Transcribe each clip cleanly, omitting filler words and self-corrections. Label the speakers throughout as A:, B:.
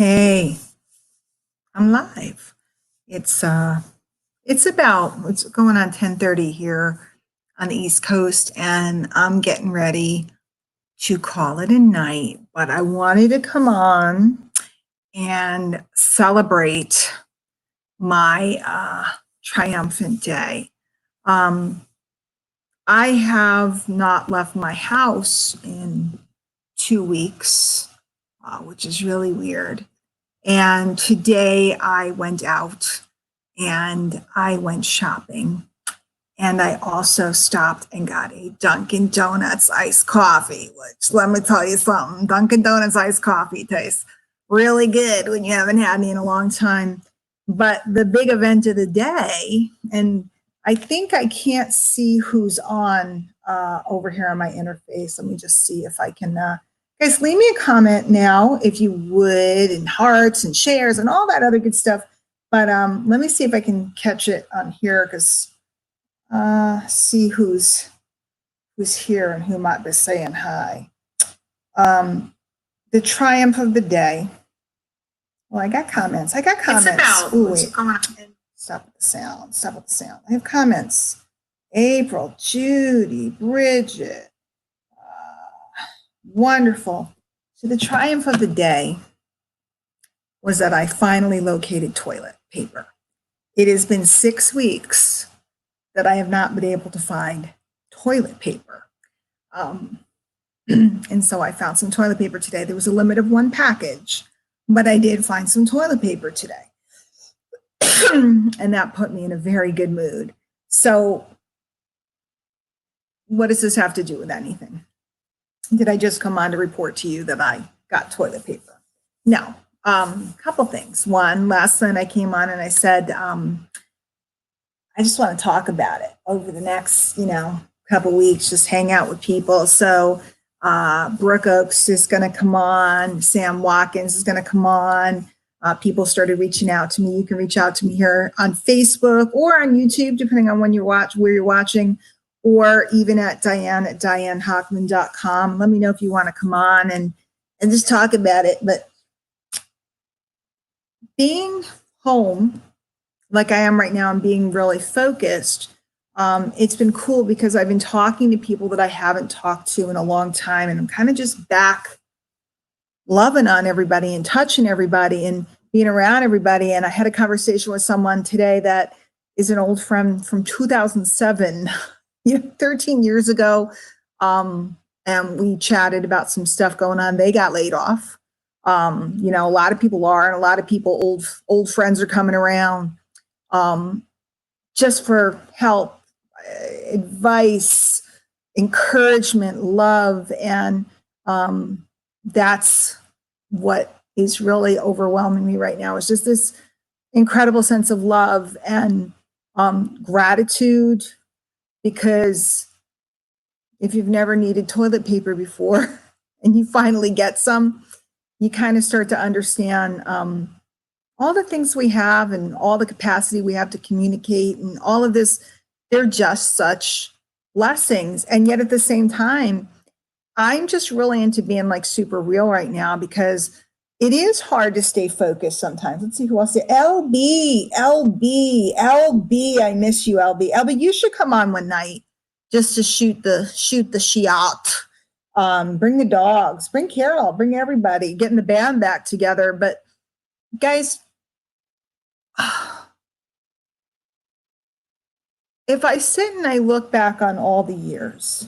A: Hey, I'm live. It's going on 10:30 here on the East Coast, and I'm getting ready to call it a night, but I wanted to come on and celebrate my triumphant day. Um, I have not left my house in 2 weeks, which is really weird. And today I went out and I went shopping. And I also stopped and got a Dunkin' Donuts iced coffee, which let me tell you something, Dunkin' Donuts iced coffee tastes really good when you haven't had any in a long time. But the big event of the day, and I think I can't see who's on over here on my interface. Let me just see if I can. Guys, leave me a comment now if you would, and hearts and shares and all that other good stuff. But let me see if I can catch it on here because see who's here and who might be saying hi. The triumph of the day. Well, I got comments. It's about what's going on. Stop with the sound. I have comments. April, Judy, Bridget. Wonderful. So the triumph of the day was that I finally located toilet paper. It has been 6 weeks that I have not been able to find toilet paper. And so I found some toilet paper today. There was a limit of 1 package, but I did find some toilet paper today. And that put me in a very good mood. So what does this have to do with anything? Did I just come on to report to you that I got toilet paper? No. Couple things. One, last night I came on and I said, I just want to talk about it over the next, couple weeks, just hang out with people. So Brooke Oaks is going to come on. Sam Watkins is going to come on. People started reaching out to me. You can reach out to me here on Facebook or on YouTube, depending on where you're watching, or even at dianehochman.com. Let me know if you want to come on and just talk about it. But being home, like I am right now, and being really focused, it's been cool because I've been talking to people that I haven't talked to in a long time, and I'm kind of just back loving on everybody and touching everybody and being around everybody. And I had a conversation with someone today that is an old friend from 2007, 13 years ago. And we chatted about some stuff going on. They got laid off. A lot of people are, and a lot of people, old friends are coming around just for help, advice, encouragement, love. And that's what is really overwhelming me right now, is just this incredible sense of love and gratitude. Because if you've never needed toilet paper before and you finally get some, you kind of start to understand all the things we have and all the capacity we have to communicate and all of this. They're just such blessings. And yet at the same time, I'm just really into being like super real right now, because it is hard to stay focused sometimes. Let's see who else. LB, I miss you, LB. LB, you should come on one night just to shoot the shot. Bring the dogs, bring Carol, bring everybody, getting the band back together. But guys, if I sit and I look back on all the years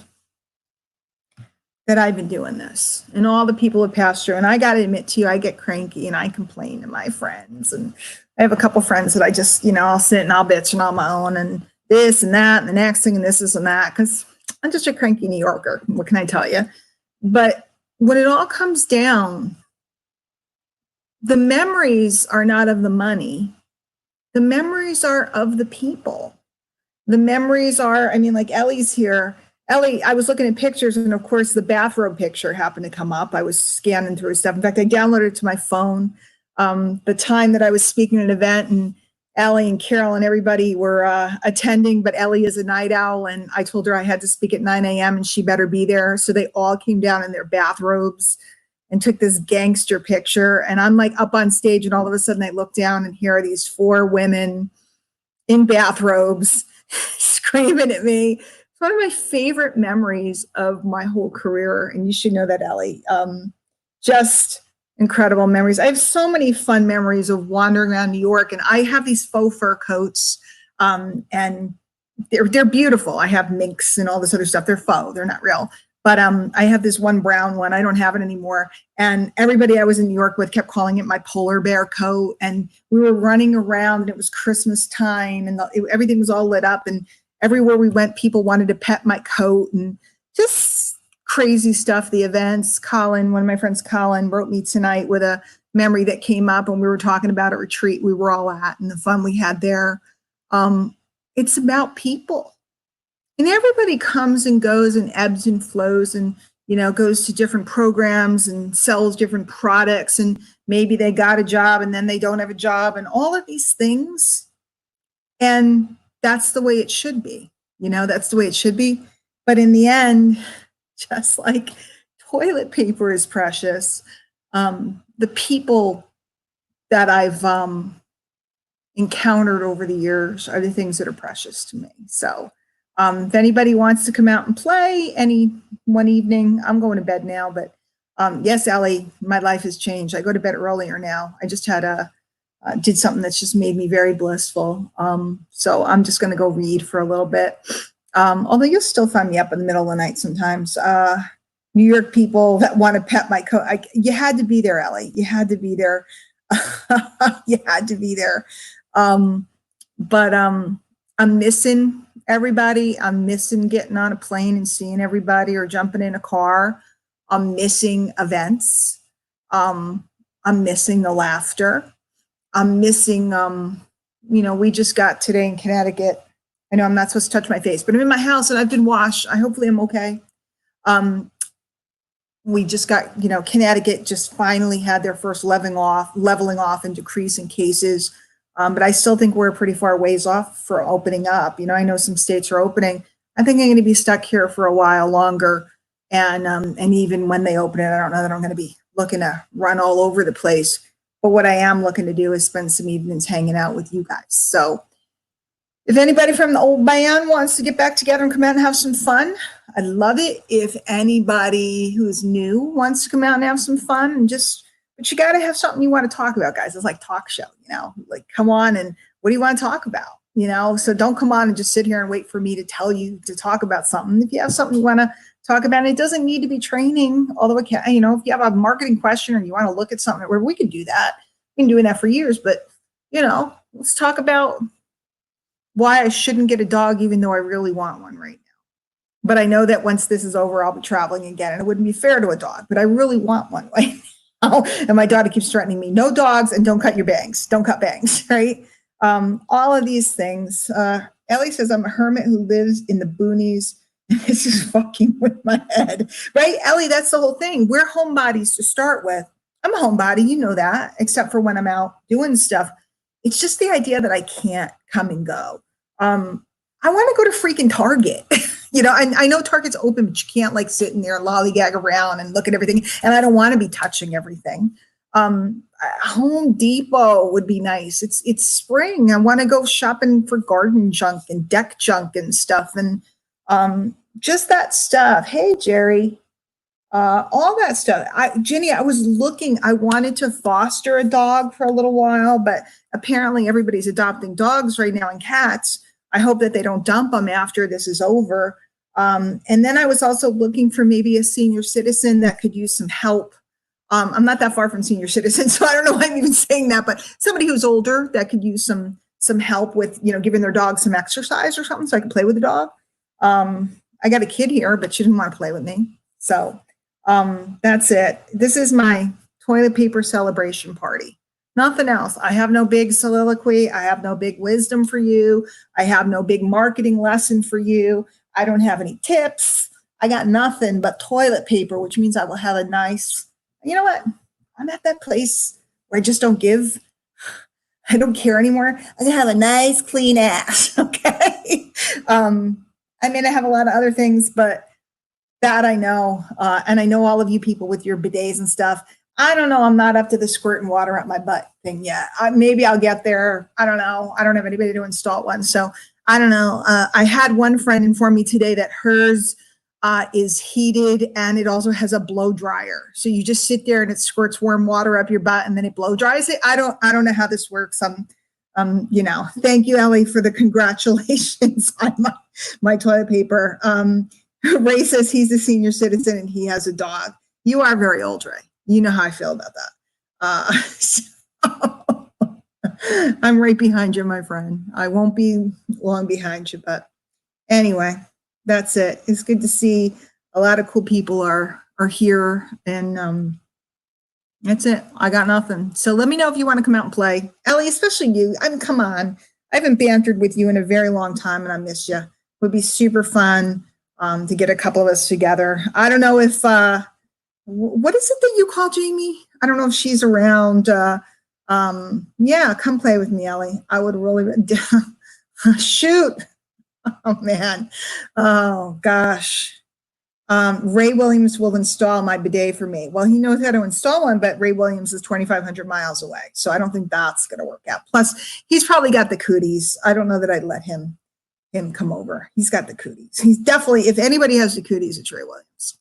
A: that I've been doing this and all the people have passed through, and I got to admit to you, I get cranky and I complain to my friends. And I have a couple friends that I just, I'll sit and I'll bitch and on my own and this and that and the next thing and this and that, because I'm just a cranky New Yorker. What can I tell you? But when it all comes down, the memories are not of the money. The memories are of the people. The memories are, like Ellie's here. Ellie, I was looking at pictures, and of course the bathrobe picture happened to come up. I was scanning through stuff. In fact, I downloaded it to my phone the time that I was speaking at an event, and Ellie and Carol and everybody were attending, but Ellie is a night owl, and I told her I had to speak at 9 a.m. and she better be there. So they all came down in their bathrobes, and took this gangster picture. And I'm like up on stage, and all of a sudden I look down, and here are these 4 women in bathrobes screaming at me. It's one of my favorite memories of my whole career. And you should know that, Ellie. Just incredible memories. I have so many fun memories of wandering around New York, and I have these faux fur coats, and they're beautiful. I have minks and all this other stuff. They're faux, they're not real. But I have this one brown one. I don't have it anymore. And everybody I was in New York with kept calling it my polar bear coat. And we were running around, and it was Christmas time, and everything was all lit up. And everywhere we went, people wanted to pet my coat, and just crazy stuff. The events. Colin, one of my friends, Colin, wrote me tonight with a memory that came up when we were talking about a retreat we were all at and the fun we had there. It's about people. And everybody comes and goes and ebbs and flows, and, you know, goes to different programs and sells different products. And maybe they got a job and then they don't have a job, and all of these things. And that's the way it should be. You know, that's the way it should be. But in the end, just like toilet paper is precious, the people that I've encountered over the years are the things that are precious to me. So if anybody wants to come out and play one evening, I'm going to bed now. But yes, Ellie, my life has changed. I go to bed earlier now. I just did something that's just made me very blissful. So I'm just going to go read for a little bit. Although you'll still find me up in the middle of the night sometimes. New York people that want to pet my coat. You had to be there, Ellie. You had to be there. You had to be there. But I'm missing everybody. I'm missing getting on a plane and seeing everybody, or jumping in a car. I'm missing events. I'm missing the laughter. I'm missing, we just got today in Connecticut. I know I'm not supposed to touch my face, but I'm in my house and I've been washed. Hopefully I'm okay. We just got, Connecticut just finally had their first leveling off and decrease in cases. But I still think we're pretty far ways off for opening up. I know some states are opening. I think I'm going to be stuck here for a while longer. And even when they open it, I don't know that I'm going to be looking to run all over the place. But what I am looking to do is spend some evenings hanging out with you guys. So if anybody from the old band wants to get back together and come out and have some fun, I'd love it. If anybody who's new wants to come out and have some fun, but you got to have something you want to talk about, guys. It's like talk show, like come on, and what do you want to talk about? So don't come on and just sit here and wait for me to tell you to talk about something. If you have something you want to talk about, it doesn't need to be training, although it can, if you have a marketing question or you want to look at something, where we can do that. We've been doing that for years, but let's talk about why I shouldn't get a dog, even though I really want one right now. But I know that once this is over, I'll be traveling again, and it wouldn't be fair to a dog, but I really want one right now. And my daughter keeps threatening me, no dogs, and don't cut your bangs. Don't cut bangs, right? All of these things. Ellie says, I'm a hermit who lives in the boonies. This is fucking with my head, right? Ellie, that's the whole thing. We're homebodies to start with. I'm a homebody, you know that, except for when I'm out doing stuff. It's just the idea that I can't come and go. I want to go to freaking Target. I know Target's open, but you can't like sit in there and lollygag around and look at everything. And I don't want to be touching everything. Home Depot would be nice. It's spring. I want to go shopping for garden junk and deck junk and stuff. And just that stuff. Hey, Jerry. All that stuff. Ginny, I was looking, I wanted to foster a dog for a little while, but apparently everybody's adopting dogs right now and cats. I hope that they don't dump them after this is over. And then I was also looking for maybe a senior citizen that could use some help. I'm not that far from senior citizen, so I don't know why I'm even saying that, but somebody who's older that could use some help with, giving their dog some exercise or something so I can play with the dog. I got a kid here, but she didn't want to play with me. So that's it. This is my toilet paper celebration party. Nothing else. I have no big soliloquy. I have no big wisdom for you. I have no big marketing lesson for you. I don't have any tips. I got nothing but toilet paper, which means I will have a nice, you know what? I'm at that place where I just don't give. I don't care anymore. I'm going to have a nice clean ass. Okay. I mean, I have a lot of other things, but That I know. And I know all of you people with your bidets and stuff. I don't know. I'm not up to the squirting water up my butt thing yet. Maybe I'll get there. I don't know. I don't have anybody to install one. So I don't know. I had one friend inform me today that hers is heated and it also has a blow dryer. So you just sit there and it squirts warm water up your butt and then it blow dries it. I don't know how this works. Thank you, Ellie, for the congratulations on my toilet paper. Ray says he's a senior citizen and he has a dog. You are very old, Ray. You know how I feel about that. I'm right behind you, my friend. I won't be long behind you, but anyway, that's it. It's good to see a lot of cool people are here, and that's it. I got nothing. So let me know if you want to come out and play. Ellie, especially you. Come on. I haven't bantered with you in a very long time, and I miss you. It would be super fun to get a couple of us together. I don't know if, what is it that you call Jamie? I don't know if she's around. Yeah, come play with me, Ellie. I would really, shoot. Oh, man. Oh, gosh. Ray Williams will install my bidet for me. Well, he knows how to install one, but Ray Williams is 2,500 miles away. So I don't think that's going to work out. Plus, he's probably got the cooties. I don't know that I'd let him come over. He's got the cooties. He's definitely, if anybody has the cooties, it's Ray Williams.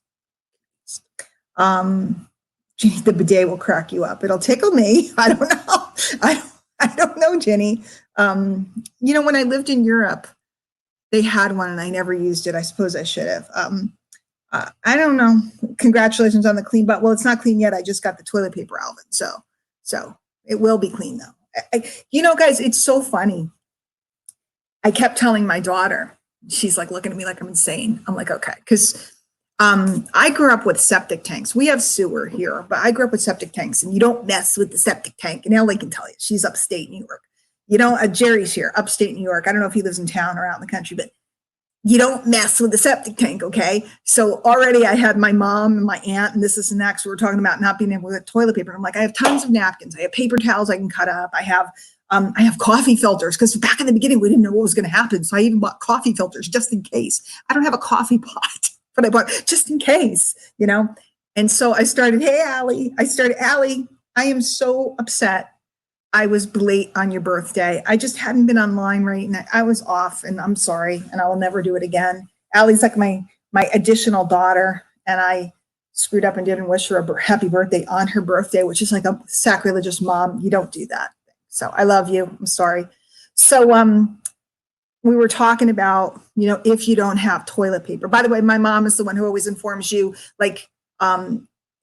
A: Ginny, the bidet will crack you up. It'll tickle me. I don't know. I don't know, Ginny. When I lived in Europe, they had one and I never used it. I suppose I should have. I don't know. Congratulations on the clean butt. Well, it's not clean yet. I just got the toilet paper, Alvin. So it will be clean though. Guys, it's so funny. I kept telling my daughter, she's like looking at me like I'm insane. I'm like, okay. Because I grew up with septic tanks. We have sewer here, but I grew up with septic tanks and you don't mess with the septic tank. And Ellie can tell you, she's upstate New York. Jerry's here, upstate New York. I don't know if he lives in town or out in the country, but you don't mess with the septic tank, okay? So already I had my mom and my aunt and this and that, because we were talking about not being able to get toilet paper. I'm like, I have tons of napkins. I have paper towels I can cut up. I have coffee filters, because back in the beginning, we didn't know what was going to happen. So I even bought coffee filters just in case. I don't have a coffee pot, but I bought just in case, And so I started, hey, Allie. Allie, I am so upset. I was late on your birthday. I just hadn't been online right, and I was off, and I'm sorry, and I will never do it again. Allie's like my additional daughter, and I screwed up and didn't wish her a happy birthday on her birthday, which is like a sacrilegious mom. You don't do that. So I love you. I'm sorry. So we were talking about, if you don't have toilet paper. By the way, my mom is the one who always informs you, like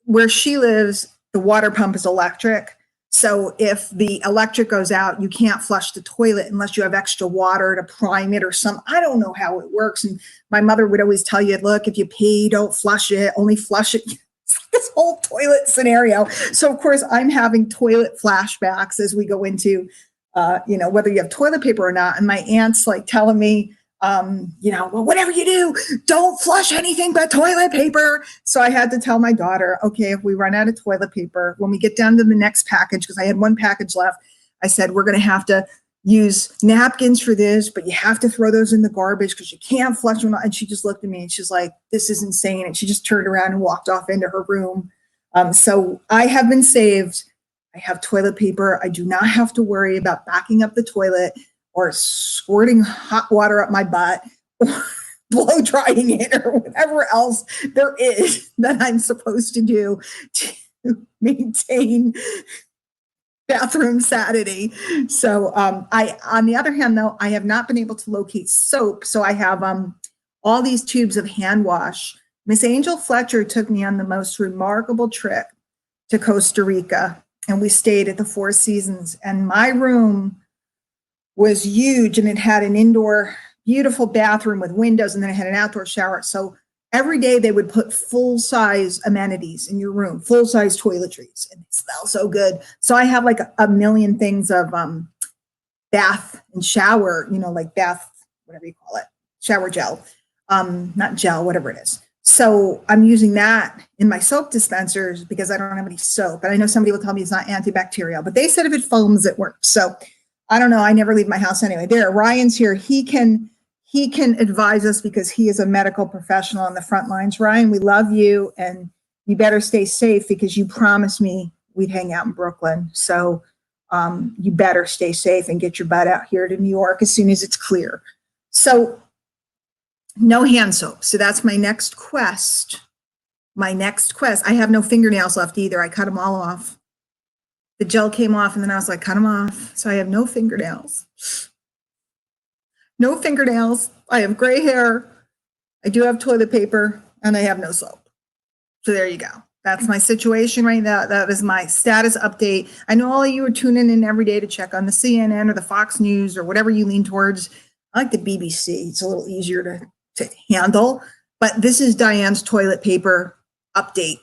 A: where she lives, the water pump is electric. So if the electric goes out, you can't flush the toilet unless you have extra water to prime it or some, I don't know how it works. And my mother would always tell you, look, if you pee, don't flush it, only flush it. This whole toilet scenario. So of course I'm having toilet flashbacks as we go into, whether you have toilet paper or not. And my aunt's like telling me, well, whatever you do, don't flush anything but toilet paper. So I had to tell my daughter, okay, if we run out of toilet paper, when we get down to the next package, because I had one package left, I said, we're going to have to use napkins for this, but you have to throw those in the garbage because you can't flush them. And she just looked at me and she's like, this is insane. And she just turned around and walked off into her room. So I have been saved. I have toilet paper. I do not have to worry about backing up the toilet or squirting hot water up my butt or blow drying it or whatever else there is that I'm supposed to do to maintain bathroom sanity. So on the other hand, though, I have not been able to locate soap. So I have all these tubes of hand wash. Miss Angel Fletcher took me on the most remarkable trip to Costa Rica, and we stayed at the Four Seasons, and my room was huge, and it had an indoor beautiful bathroom with windows, and then it had an outdoor shower. So every day they would put full-size amenities in your room, full-size toiletries, and they smell so good. So I have like a million things of bath and shower, like bath, whatever you call it, shower gel, not gel, whatever it is. So I'm using that in my soap dispensers because I don't have any soap. And I know somebody will tell me it's not antibacterial, but they said if it foams, it works. So I don't know. I never leave my house anyway. There, Ryan's here. He can he can advise us because he is a medical professional on the front lines. Ryan, we love you, and you better stay safe because you promised me we'd hang out in Brooklyn. So you better stay safe and get your butt out here to New York as soon as it's clear. So no hand soap. So that's my next quest. My next quest. I have no fingernails left either. I cut them all off. The gel came off and then I was like, cut them off. So I have no fingernails. No fingernails. I have gray hair. I do have toilet paper and I have no soap. So there you go. That's my situation right now. That is my status update. I know all of you are tuning in every day to check on the CNN or the Fox News or whatever you lean towards. I like the BBC. It's a little easier to handle. But this is Diane's toilet paper update.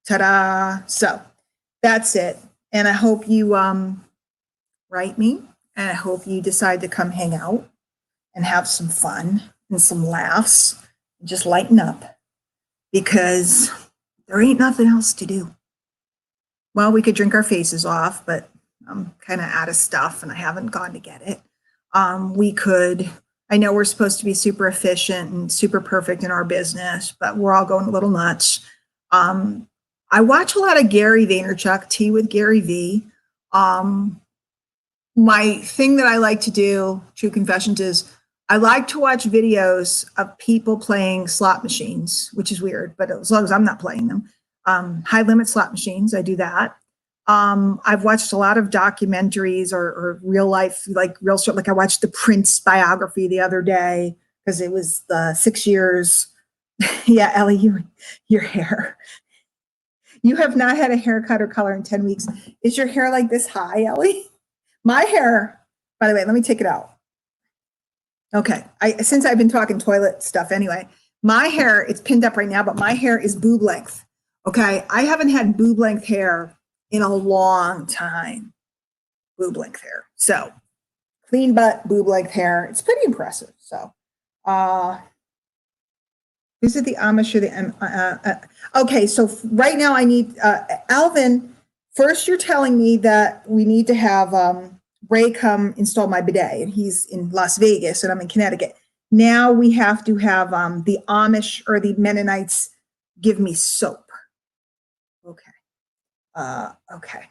A: Ta-da. So that's it. And I hope you write me. And I hope you decide to come hang out and have some fun and some laughs and just lighten up because there ain't nothing else to do. Well, we could drink our faces off, but I'm kind of out of stuff and I haven't gone to get it. We could, I know we're supposed to be super efficient and super perfect in our business, but we're all going a little nuts. I watch a lot of Gary Vaynerchuk, Tea with Gary V. My thing that I like to do, true confessions, is I like to watch videos of people playing slot machines, which is weird, but as long as I'm not playing them. High limit slot machines, I do that. I've watched a lot of documentaries or real life, like real stuff. Like I watched the Prince biography the other day because it was the 6 years. Yeah, Ellie, your hair. You have not had a haircut or color in 10 weeks. Is your hair like this high, Ellie? My hair, by the way, let me take it out. Okay, since I've been talking toilet stuff anyway, my hair, it's pinned up right now, but my hair is boob length. Okay, I haven't had boob length hair in a long time. Boob length hair. So clean butt, boob length hair. It's pretty impressive. So is it the Amish or the okay, so right now I need Alvin. First, you're telling me that we need to have Ray come install my bidet, and he's in Las Vegas, and I'm in Connecticut. Now we have to have the Amish or the Mennonites give me soap. Okay. Okay.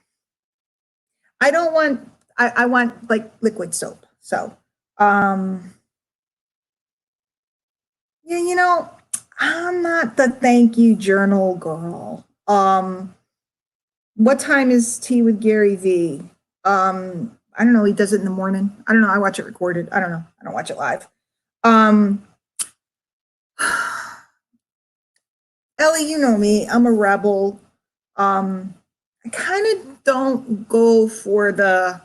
A: I don't want, I want like liquid soap. So, yeah, you know, I'm not the thank you journal girl. What time is Tea with Gary V? I don't know. He does it in the morning. I don't know. I watch it recorded. I don't know. I don't watch it live. Ellie, you know me. I'm a rebel. I kind of don't go for the,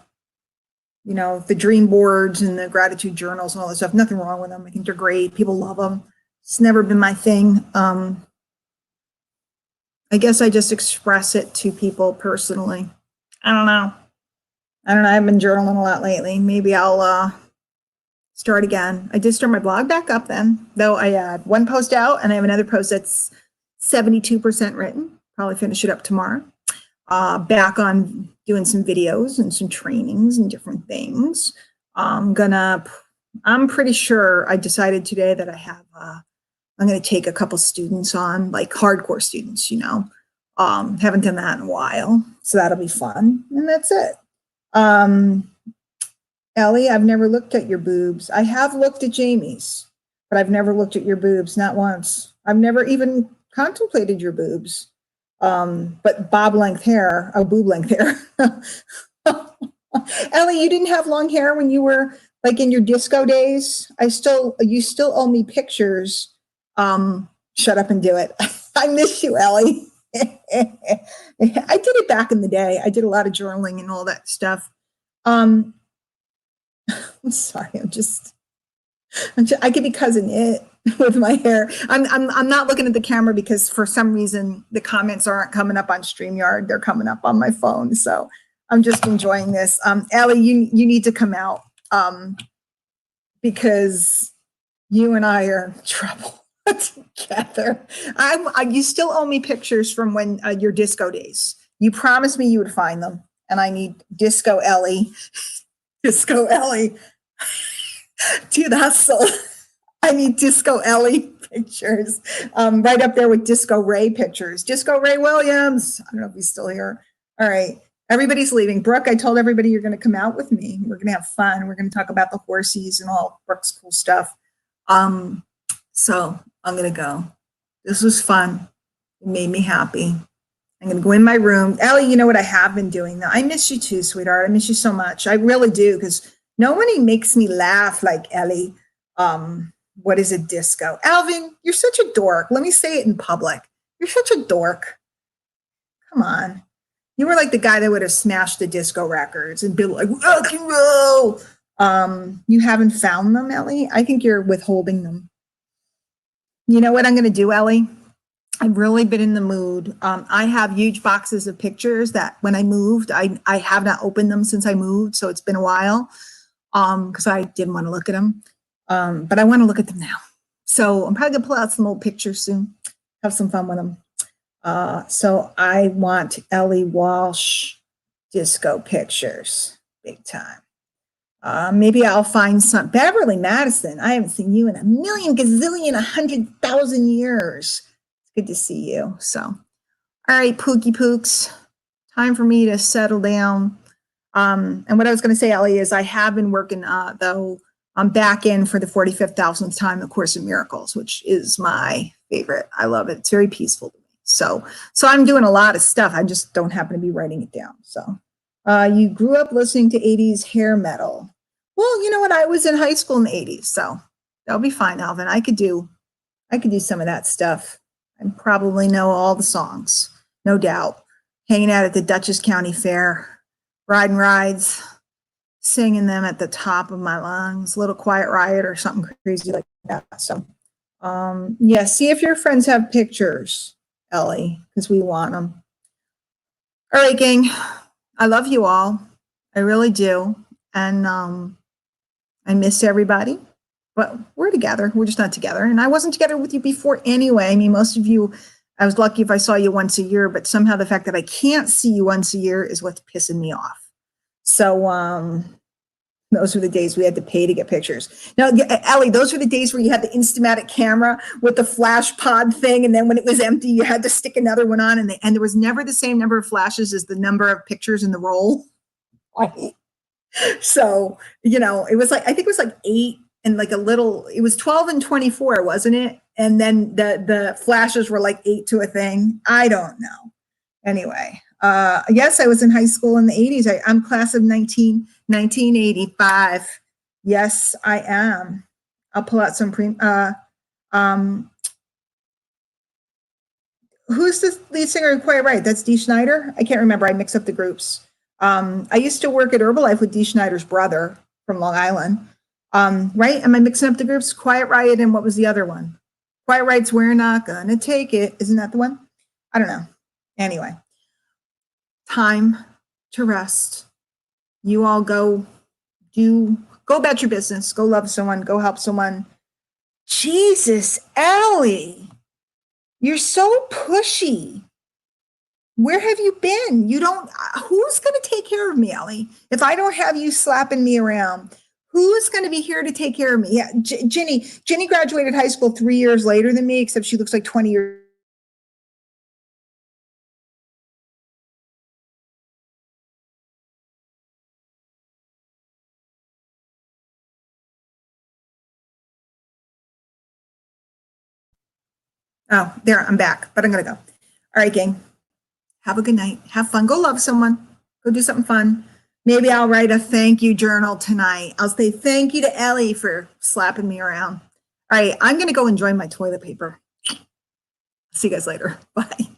A: you know, the dream boards and the gratitude journals and all that stuff. Nothing wrong with them. I think they're great. People love them. It's never been my thing. I guess I just express it to people personally. I don't know. I've been journaling a lot lately. Maybe I'll start again. I did start my blog back up then, though I had one post out and I have another post that's 72% written. Probably finish it up tomorrow. Back on doing some videos and some trainings and different things. I'm pretty sure I decided today that I'm going to take a couple students on, like hardcore students, you know. Haven't done that in a while, so that'll be fun. And that's it. Ellie, I've never looked at your boobs. I have looked at Jamie's, but I've never looked at your boobs, not once. I've never even contemplated your boobs. But boob length hair. Ellie, you didn't have long hair when you were like in your disco days. You still owe me pictures. Shut up and do it. I miss you, Ellie. I did it back in the day. I did a lot of journaling and all that stuff. I'm sorry. I could be cousin it with my hair. I'm not looking at the camera because for some reason the comments aren't coming up on StreamYard. They're coming up on my phone. So I'm just enjoying this. Ellie, you need to come out because you and I are in trouble together. You still owe me pictures from when your disco days. You promised me you would find them, and I need Disco Ellie. Disco Ellie. Dude, hustle. I need Disco Ellie pictures. Right up there with Disco Ray pictures. Disco Ray Williams. I don't know if he's still here. All right. Everybody's leaving. Brooke, I told everybody you're going to come out with me. We're going to have fun. We're going to talk about the horsies and all Brooke's cool stuff. So I'm going to go. This was fun. It made me happy. I'm going to go in my room. Ellie, you know what I have been doing now? I miss you too, sweetheart. I miss you so much. I really do, because nobody makes me laugh like Ellie. What is a disco? Alvin, you're such a dork. Let me say it in public. You're such a dork. Come on. You were like the guy that would have smashed the disco records and been like, rock and roll. You haven't found them, Ellie? I think you're withholding them. You know what I'm going to do, Ellie? I've really been in the mood. I have huge boxes of pictures that when I moved, I have not opened them since I moved. So it's been a while because I didn't want to look at them. But I want to look at them now. So I'm probably going to pull out some old pictures soon, have some fun with them. So I want Ellie Walsh disco pictures, big time. Maybe I'll find some. Beverly Madison, I haven't seen you in a million, gazillion, 100,000 years. It's good to see you. So, all right, Pookie Pooks, time for me to settle down. And what I was going to say, Ellie, is I have been working, though, I'm back in for the 45,000th time, A Course in Miracles, which is my favorite. I love it. It's very peaceful to me. So I'm doing a lot of stuff. I just don't happen to be writing it down. So you grew up listening to 80s hair metal. Well, you know what? I was in high school in the 80s, so that'll be fine, Alvin. I could do some of that stuff. I probably know all the songs, no doubt. Hanging out at the Dutchess County Fair, riding rides, singing them at the top of my lungs, Little Quiet Riot or something crazy like that. So, yeah, see if your friends have pictures, Ellie, because we want them. All right, gang, I love you all. I really do. And I miss everybody, but we're together. We're just not together. And I wasn't together with you before anyway. I mean, most of you, I was lucky if I saw you once a year, but somehow the fact that I can't see you once a year is what's pissing me off. So those were the days we had to pay to get pictures. Now, Ellie, those were the days where you had the Instamatic camera with the flash pod thing, and then when it was empty, you had to stick another one on, and there was never the same number of flashes as the number of pictures in the roll. So, you know, it was like, I think it was like 8 and like a little, it was 12 and 24, wasn't it? And then the flashes were like 8 to a thing. I don't know. Anyway, yes, I was in high school in the 80s. I'm class of 1985. Yes, I am. I'll pull out some who's the lead singer of Quiet Riot? That's Dee Snider? I can't remember. I mix up the groups. I used to work at Herbalife with Dee Snider's brother from Long Island. Right? Am I mixing up the groups? Quiet Riot and what was the other one? Quiet Riot's We're Not Gonna Take It. Isn't that the one? I don't know. Anyway, time to rest. You all go about your business. Go love someone. Go help someone. Jesus, Ellie, you're so pushy. Where have you been? Who's going to take care of me, Ellie? If I don't have you slapping me around, who's going to be here to take care of me? Yeah, Ginny graduated high school 3 years later than me, except she looks like 20 years. Oh, there, I'm back, but I'm going to go. All right, gang. Have a good night. Have fun. Go love someone. Go do something fun. Maybe I'll write a thank you journal tonight. I'll say thank you to Ellie for slapping me around. All right, I'm going to go enjoy my toilet paper. See you guys later. Bye.